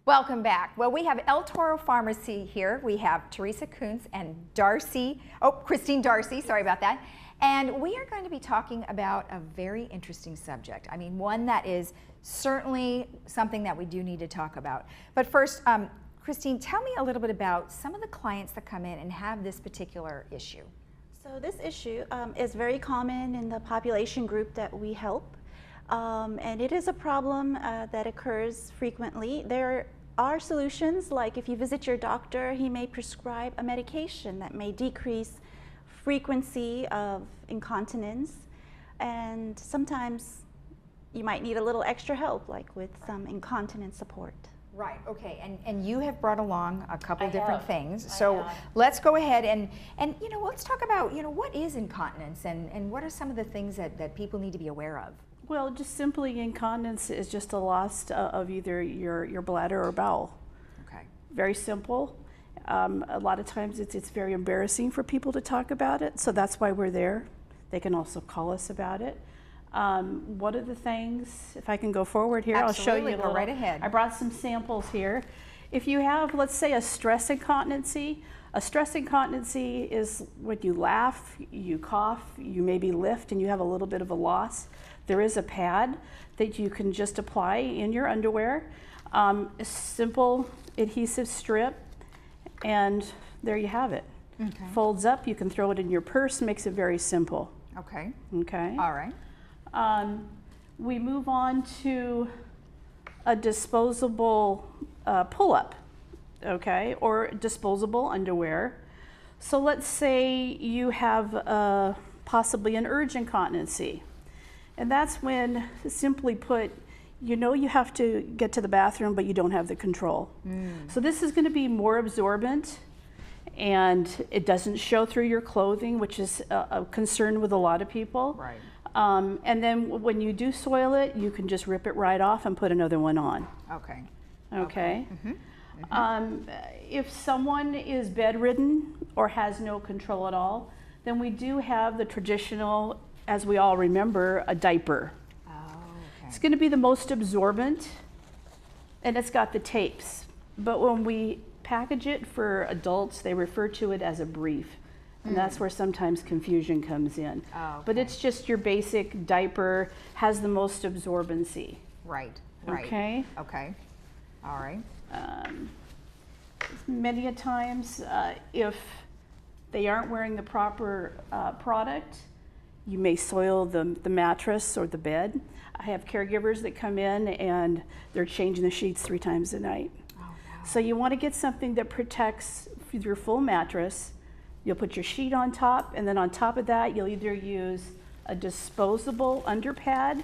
Welcome back. Well, we have El Toro Pharmacy here. We have Teresa Kuntz and Christine Darcy, sorry about that. And we are going to be talking about a very interesting subject. I mean, one that is certainly something that we do need to talk about. But first, Christine, tell me a little bit about some of the clients that come in and have this particular issue. So this issue is very common in the population group that we help. And it is a problem that occurs frequently. There are solutions, like if you visit your doctor, he may prescribe a medication that may decrease frequency of incontinence, and sometimes you might need a little extra help, like with some incontinence support. Right, okay, and you have brought along a couple different things. So let's go ahead and let's talk about, what is incontinence and what are some of the things that people need to be aware of? Well, just simply incontinence is just a loss of either your bladder or bowel. Okay. Very simple. A lot of times it's very embarrassing for people to talk about it, so that's why we're there. They can also call us about it. One of the things, if I can go forward here, Absolutely. I'll show you. Go right ahead. I brought some samples here. If you have, let's say, a stress incontinency is when you laugh, you cough, you maybe lift, and you have a little bit of a loss. There is a pad that you can just apply in your underwear, a simple adhesive strip, and there you have it. Okay. Folds up, you can throw it in your purse, makes it very simple. Okay. Okay. All right. We move on to a disposable pull-up, okay, or disposable underwear. So let's say you have possibly an urge incontinency. And that's when, simply put, you have to get to the bathroom, but you don't have the control. So this is going to be more absorbent, and it doesn't show through your clothing, which is a concern with a lot of people. Right. And then when you do soil it, you can just rip it right off and put another one on. Okay. Okay. Mm-hmm. Mm-hmm. If someone is bedridden or has no control at all, then we do have the traditional, as we all remember, a diaper. Oh, okay. It's going to be the most absorbent, and it's got the tapes. But when we package it for adults, they refer to it as a brief. And that's where sometimes confusion comes in. Oh, okay. But it's just your basic diaper, has the most absorbency. Right, right. Okay? Okay. All right. Many a times, if they aren't wearing the proper product, you may soil the mattress or the bed. I have caregivers that come in and they're changing the sheets 3 times a night. Oh, no. So you want to get something that protects your full mattress. You'll put your sheet on top, and then on top of that, you'll either use a disposable underpad.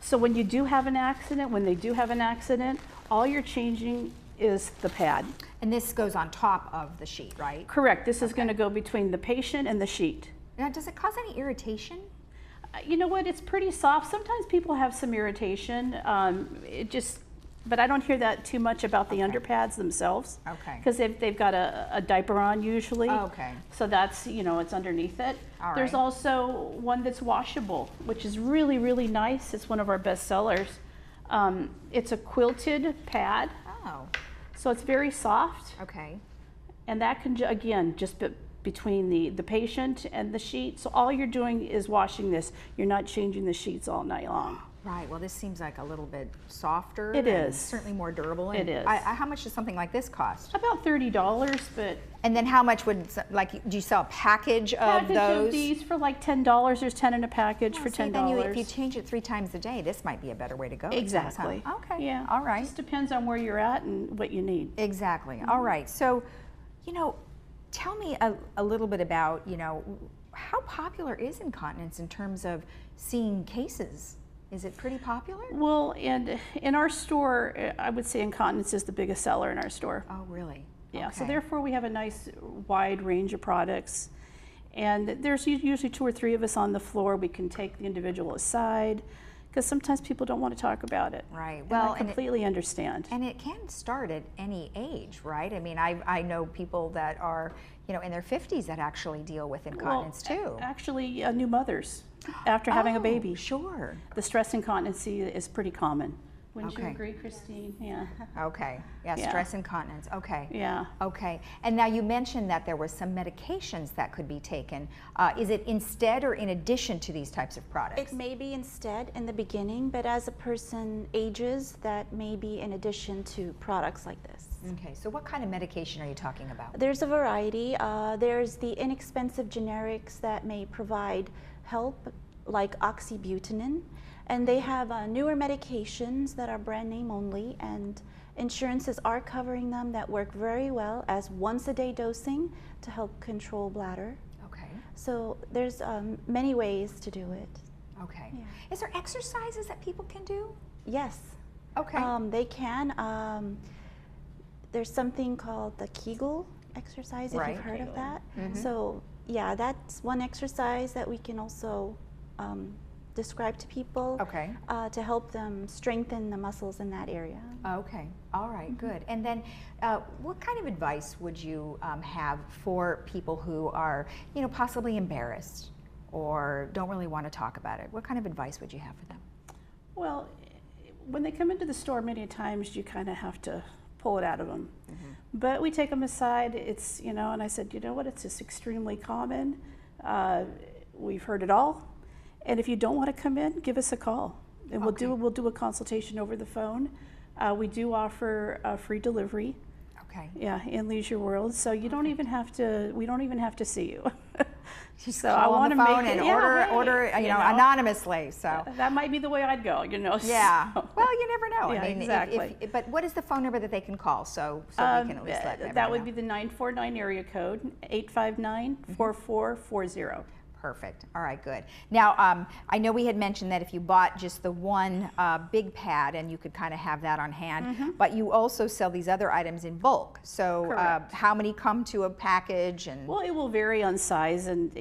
So when you do have an accident, when they do have an accident, all you're changing is the pad. And this goes on top of the sheet, right? Correct. This is going to go between the patient and the sheet. Now, does it cause any irritation? You know what? It's pretty soft. Sometimes people have some irritation. But I don't hear that too much about the underpads themselves. Okay. Because they've got a diaper on usually. Oh, okay. So that's, it's underneath it. All There's right. also one that's washable, which is really, really nice. It's one of our best sellers. It's a quilted pad. Oh. So it's very soft. Okay. And that can, again, just between the patient and the sheet. So all you're doing is washing this. You're not changing the sheets all night long. Right. Well, this seems like a little bit softer. It is. Certainly more durable. It is. How much does something like this cost? About $30, but And then how much would, do you sell a package of those? of these for like $10. There's 10 in a package for $10. Then if you change it 3 times a day, this might be a better way to go. Exactly. Okay. Yeah. All right. Just depends on where you're at and what you need. Exactly. All right. So, tell me a little bit about, how popular is incontinence in terms of seeing cases? Is it pretty popular? Well, and in our store, I would say incontinence is the biggest seller in our store. Oh, really? Yeah, Okay. so therefore we have a nice wide range of products. And there's usually 2 or 3 of us on the floor. We can take the individual aside, because sometimes people don't want to talk about it. Right. And Well, I completely understand. And it can start at any age, right? I mean, I know people that are, in their 50s that actually deal with incontinence too. Actually, new mothers after having a baby. Sure. The stress incontinency is pretty common. Wouldn't you Okay. agree, Christine? Yeah. Okay, yeah, Yeah. stress incontinence, okay. Yeah. Okay, and now you mentioned that there were some medications that could be taken. Is it instead or in addition to these types of products? It may be instead in the beginning, but as a person ages, that may be in addition to products like this. Okay, so what kind of medication are you talking about? There's a variety. There's the inexpensive generics that may provide help, like oxybutynin, and they have newer medications that are brand name only, and insurances are covering them that work very well as once-a-day dosing to help control bladder. Okay, So there's many ways to do it. okay. Yeah. Is there exercises that people can do? Yes. Okay. They can. There's something called the Kegel exercise, if Right. you've heard of Kegel. that. Mhm. So yeah, that's one exercise that we can also describe to people Okay. to help them strengthen the muscles in that area. Okay, all right, good. And then what kind of advice would you have for people who are, you know, possibly embarrassed or don't really want to talk about it? What kind of advice would you have for them? Well, when they come into the store, many times you kind of have to pull it out of them. But we take them aside. It's, you know, and I said, you know what? It's just extremely common. We've heard it all. And if you don't want to come in, give us a call, and Okay. we'll do a consultation over the phone. We do offer free delivery. Okay. Yeah, in Leisure World. So you don't even have to. We don't even have to see you. Just So call I on want the to phone make and it, yeah, order, hey, you know, anonymously. So that might be the way I'd go. You know. yeah. so. Well, you never know. Yeah, I mean, exactly. But what is the phone number that they can call? So we can at least let everyone that would know. be the 949 area code, 859-4440. Perfect. All right, good. Now, I know we had mentioned that if you bought just the one big pad and you could kind of have that on hand, but you also sell these other items in bulk. So Correct. how many come to a package? And Well, it will vary on size and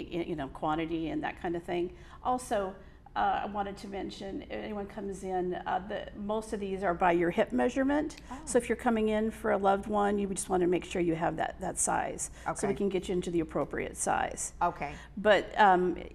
quantity and that kind of thing. Also, I wanted to mention, if anyone comes in, most of these are by your hip measurement. So if you're coming in for a loved one, you would just want to make sure you have that size, so we Okay. can get you into the appropriate size. Okay. But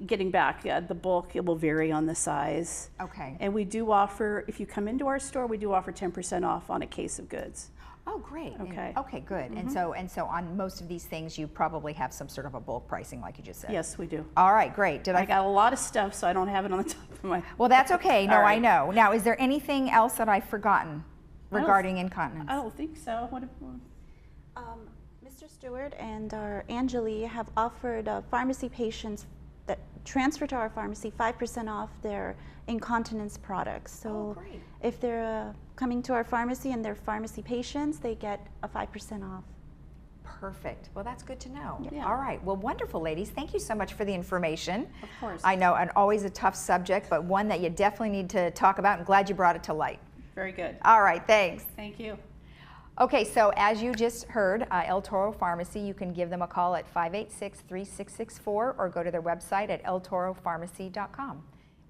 getting back, the bulk, it will vary on the size. Okay. And we do offer, if you come into our store, we do offer 10% off on a case of goods. Oh, great. And- Okay. okay, good. And so on most of these things, you probably have some sort of a bulk pricing, like you just said. Yes, we do. All right, great. Did I got a lot of stuff, so I don't have it on the top of my. Well, that's okay. No, All I right. know. Now, is there anything else that I've forgotten regarding incontinence? I don't think so. What if, Mr. Stewart and our Angeli have offered pharmacy patients that transfer to our pharmacy 5% off their incontinence products. So Oh, great. if they're coming to our pharmacy and they're pharmacy patients, they get a 5% off. Perfect. Well, that's good to know. Yeah. All right. Well, wonderful, ladies. Thank you so much for the information. Of course. I know, and always a tough subject, but one that you definitely need to talk about, and glad you brought it to light. Very good. All right. Thanks. Thank you. Okay, so as you just heard, El Toro Pharmacy, you can give them a call at 586-3664 or go to their website at eltoro.pharmacy.com.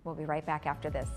We'll be right back after this.